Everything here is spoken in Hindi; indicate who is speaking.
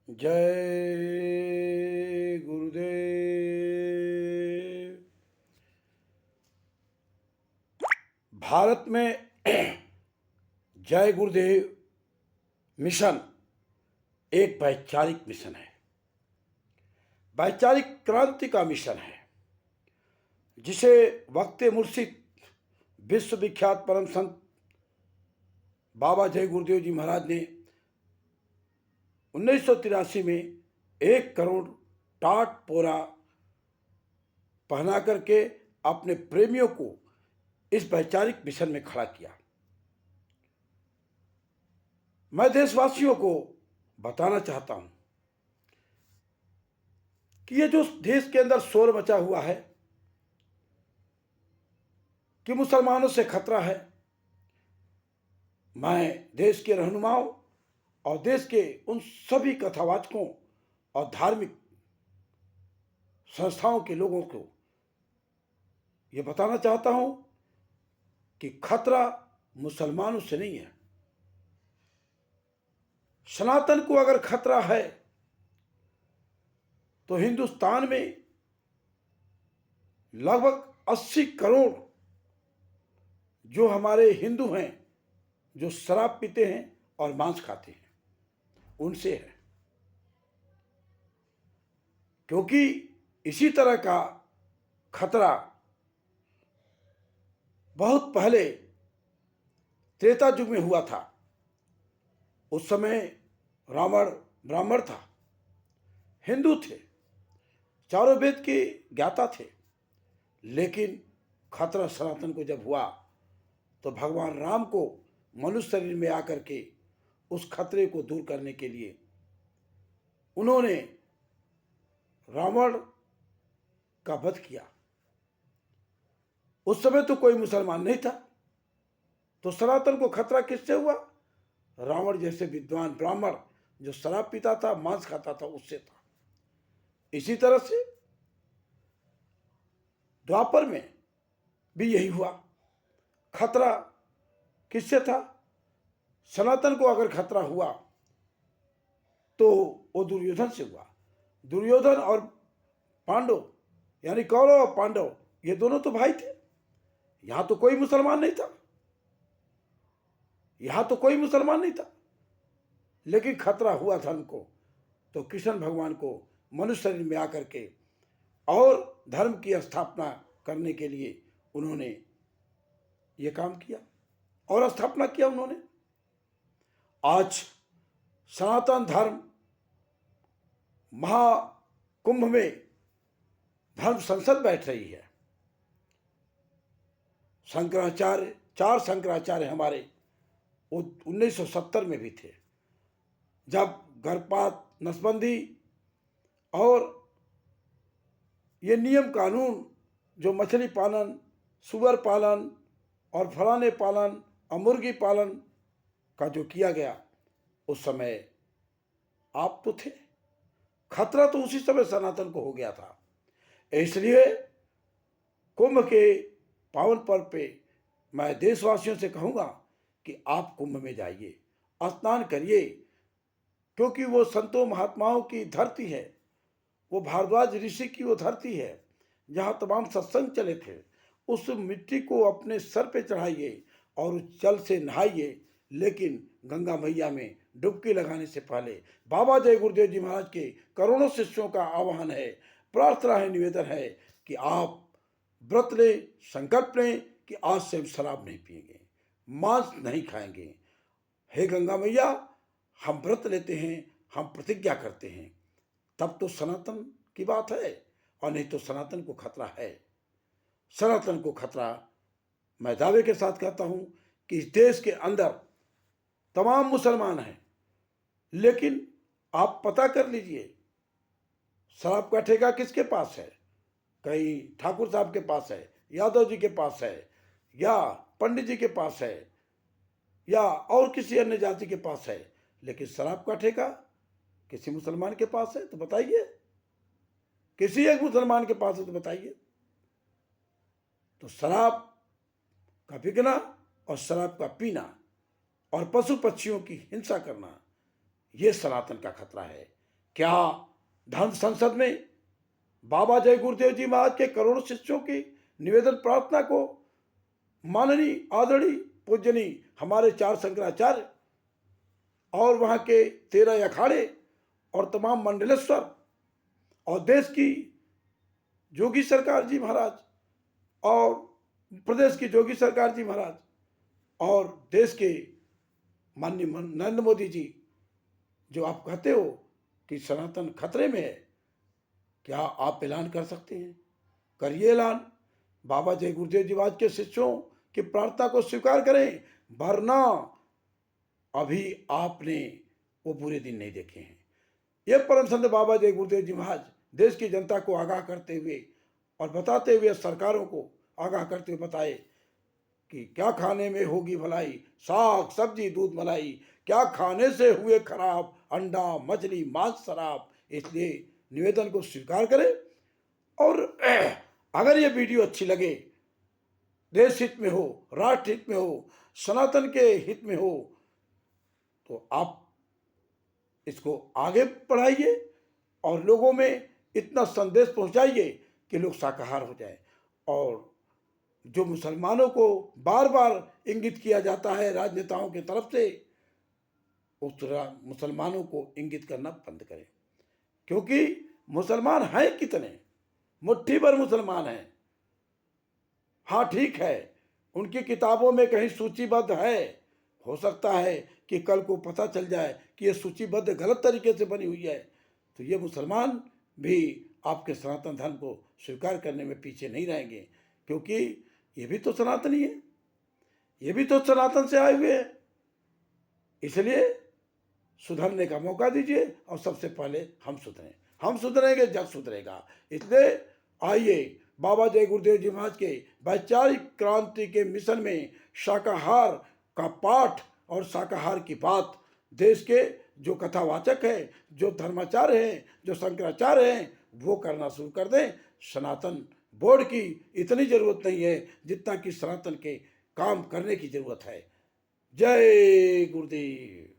Speaker 1: जय गुरुदेव। भारत में जय गुरुदेव मिशन एक वैचारिक मिशन है, वैचारिक क्रांति का मिशन है, जिसे वक्त मुर्शिद विश्वविख्यात परम संत बाबा जय गुरुदेव जी महाराज ने 1983 में 1 करोड़ टाट पोरा पहना करके अपने प्रेमियों को इस वैचारिक मिशन में खड़ा किया। मैं देशवासियों को बताना चाहता हूं कि ये जो देश के अंदर शोर मचा हुआ है कि मुसलमानों से खतरा है, मैं देश के रहनुमाओं और देश के उन सभी कथावाचकों और धार्मिक संस्थाओं के लोगों को ये बताना चाहता हूं कि खतरा मुसलमानों से नहीं है। सनातन को अगर खतरा है तो हिंदुस्तान में लगभग 80 करोड़ जो हमारे हिंदू हैं, जो शराब पीते हैं और मांस खाते हैं, उनसे है। क्योंकि इसी तरह का खतरा बहुत पहले त्रेता युग में हुआ था। उस समय रावण ब्राह्मण था, हिंदू थे, चारों वेद के ज्ञाता थे, लेकिन खतरा सनातन को जब हुआ तो भगवान राम को मनुष्य शरीर में आकर के उस खतरे को दूर करने के लिए उन्होंने रावण का वध किया। उस समय तो कोई मुसलमान नहीं था, तो सनातन को खतरा किससे हुआ? रावण जैसे विद्वान ब्राह्मण जो शराब पीता था, मांस खाता था, उससे था। इसी तरह से द्वापर में भी यही हुआ। खतरा किससे था? सनातन को अगर खतरा हुआ तो वो दुर्योधन से हुआ। दुर्योधन और पांडव यानी कौरव और पांडव ये दोनों तो भाई थे। यहां तो कोई मुसलमान नहीं था, यहां तो कोई मुसलमान नहीं था, लेकिन खतरा हुआ धर्म को, तो कृष्ण भगवान को मनुष्य शरीर में आकर के और धर्म की स्थापना करने के लिए उन्होंने ये काम किया और स्थापना किया उन्होंने। आज सनातन धर्म महाकुंभ में धर्म संसद बैठ रही है। शंकराचार्य, 4 शंकराचार्य हमारे वो 1970 में भी थे, जब गर्भपात, नसबंदी और ये नियम कानून जो मछली पालन, सुअर पालन और फलाने पालन और मुर्गी पालन का जो किया गया, उस समय आप तो थे। खतरा तो उसी समय सनातन को हो गया था। इसलिए कुंभ के पावन पर्व पे मैं देशवासियों से कहूँगा कि आप कुंभ में जाइए, स्नान करिए, क्योंकि वो संतों महात्माओं की धरती है, वो भारद्वाज ऋषि की वो धरती है जहाँ तमाम सत्संग चले थे। उस मिट्टी को अपने सर पे चढ़ाइए और उस जल से नहाइए, लेकिन गंगा मैया में डुबकी लगाने से पहले बाबा जय गुरुदेव जी महाराज के करोड़ों शिष्यों का आह्वान है, प्रार्थना है, निवेदन है कि आप व्रत लें, संकल्प लें कि आज से हम शराब नहीं पिएंगे, मांस नहीं खाएंगे। हे गंगा मैया, हम व्रत लेते हैं, हम प्रतिज्ञा करते हैं, तब तो सनातन की बात है, और नहीं तो सनातन को खतरा है। सनातन को खतरा, मैं दावे के साथ कहता हूं कि इस देश के अंदर तमाम मुसलमान हैं, लेकिन आप पता कर लीजिए शराब का ठेका किसके पास है। कहीं ठाकुर साहब के पास है, यादव जी के पास है, या पंडित जी के पास है, या और किसी अन्य जाति के पास है, लेकिन शराब का ठेका किसी मुसलमान के पास है तो बताइए, किसी एक मुसलमान के पास है तो बताइए। तो शराब का बिकना और शराब का पीना और पशु पक्षियों की हिंसा करना, यह सनातन का खतरा है। क्या धर्म संसद में बाबा जय गुरुदेव जी महाराज के करोड़ों शिष्यों की निवेदन प्रार्थना को माननीय आदरणीय पूजनीय हमारे 4 शंकराचार्य और वहाँ के 13 अखाड़े और तमाम मंडलेश्वर और देश की योगी सरकार जी महाराज और प्रदेश की योगी सरकार जी महाराज और देश के माननीय नरेंद्र मोदी जी, जो आप कहते हो कि सनातन खतरे में है, क्या आप ऐलान कर सकते हैं? करिए ऐलान। बाबा जय गुरुदेव जी महाराज के शिष्यों की प्रार्थना को स्वीकार करें, वरना अभी आपने वो बुरे दिन नहीं देखे हैं। ये परम संत बाबा जय गुरुदेव जी महाराज देश की जनता को आगाह करते हुए और बताते हुए, सरकारों को आगाह करते हुए बताए कि क्या खाने में होगी भलाई, साग सब्जी दूध मलाई, क्या खाने से हुए खराब, अंडा मछली मांस शराब। इसलिए निवेदन को स्वीकार करें और अगर ये वीडियो अच्छी लगे, देश हित में हो, राष्ट्र हित में हो, सनातन के हित में हो, तो आप इसको आगे बढ़ाइए और लोगों में इतना संदेश पहुंचाइए कि लोग शाकाहार हो जाए। और जो मुसलमानों को बार बार इंगित किया जाता है राजनेताओं की तरफ से, उस तरह मुसलमानों को इंगित करना बंद करें, क्योंकि मुसलमान हैं कितने, मुट्ठी भर मुसलमान हैं। हाँ ठीक है, उनकी किताबों में कहीं सूचीबद्ध है, हो सकता है कि कल को पता चल जाए कि ये सूचीबद्ध गलत तरीके से बनी हुई है, तो ये मुसलमान भी आपके सनातन धर्म को स्वीकार करने में पीछे नहीं रहेंगे, क्योंकि ये भी तो सनातनी है, ये भी तो सनातन से आए हुए हैं। इसलिए सुधरने का मौका दीजिए और सबसे पहले हम सुधरें। हम सुधरेंगे जग सुधरेगा। इसलिए आइए बाबा जय गुरुदेव जी महाराज के वैचारिक क्रांति के मिशन में शाकाहार का पाठ और शाकाहार की बात देश के जो कथावाचक हैं, जो धर्माचार्य हैं, जो शंकराचार्य हैं, वो करना शुरू कर दें। सनातन बोर्ड की इतनी ज़रूरत नहीं है जितना कि सनातन के काम करने की ज़रूरत है। जय गुरुदेव।